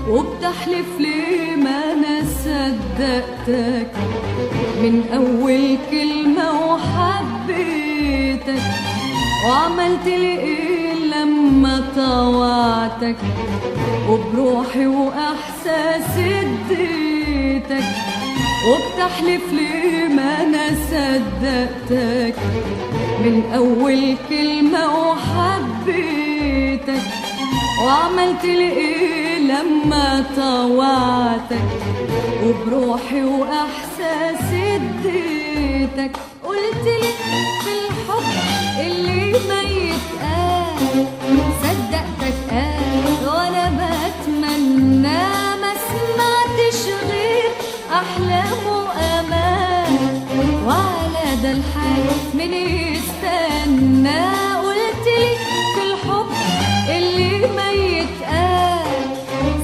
وبتحلف ليه ما انا صدقتك من اول كلمة وحبيتك، وعملت لي ايه لما طوعتك وبروحي واحساسي اديتك. وبتحلف ليه ما انا صدقتك من اول كلمة وحبيتك، وعملت لي ايه لما طوعتك وبروحي واحساسي اديتك. قلت لي في الحب اللي ما يتقال، صدقتك قال وانا بتمنى، ما سمعتش غير احلام وامان، وعلى ده الحال من يستنى. قلت لي في الحب اللي ما يتقال،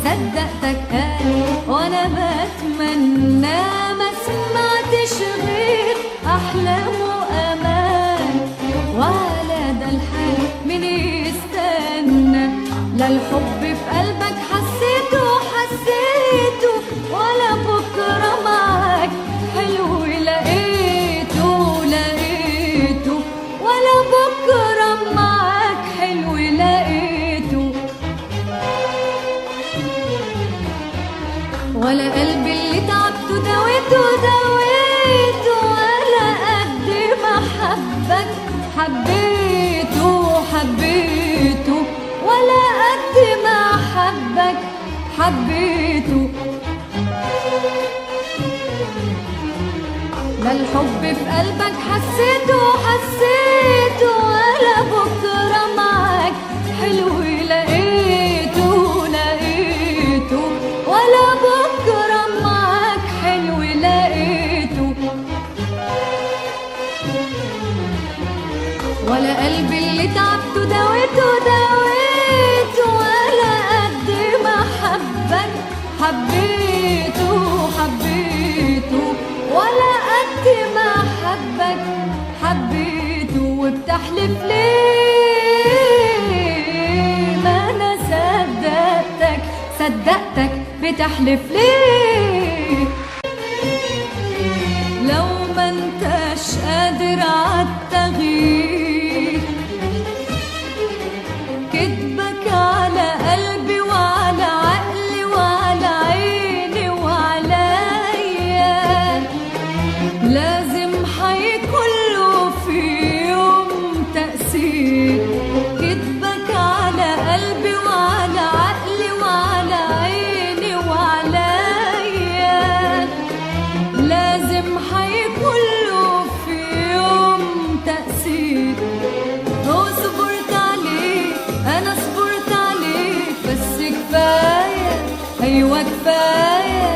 صدقتك قال وانا بتمنى، ما سمعتش غير احلام وامان، وعلى ده الحال من يستنى. لا الحب في قلبك حسيته حسيته، ولا بكره معاك حلو لقيته لقيته، ولا بكره معاك حلو لقيته. ولا قلبي اللي تعبته دويته دويته، ولا قد ما حبك حبيته حبيته، ولا قد ما حبك حبيته. لا الحب في قلبك حسيته حسيته، ولا بكره معاك حلو لقيته لقيته، ولا بكره معاك حلو لقيته. ولا قلبي اللي تعبته دويته دويته، ولا قد ما حبك حبيته حبيته، ولا قد ما حبك حبيته. وبتحلف ليه ما انا صدقتك صدقتك، بتحلف ليه لو ما انتش قادر عالتغيير؟ كدبك على قلبي وعلى عقلي وعلى عيني وعليا، لازم حيكون له في يوم تأثير. كدبك على قلبي وعلى عقلي وعلى عيني وعليا، لازم حيكون له في يوم تأثير. وصبرت عليك أنا صبرت عليك، بس كفاية أيوة كفاية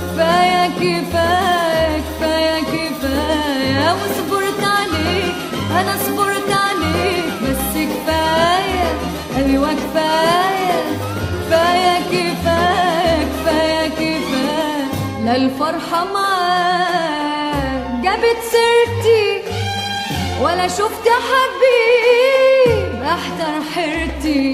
كفاية كفاية كفاية كفاية. وصبرت عليك أنا صبرت عليك، بس كفاية أيوة كفاية كفاية كفاية كفاية كفاية. لا الفرحة معاك جابت سيرتي، ولا شفت حبيب احتر حيرتي.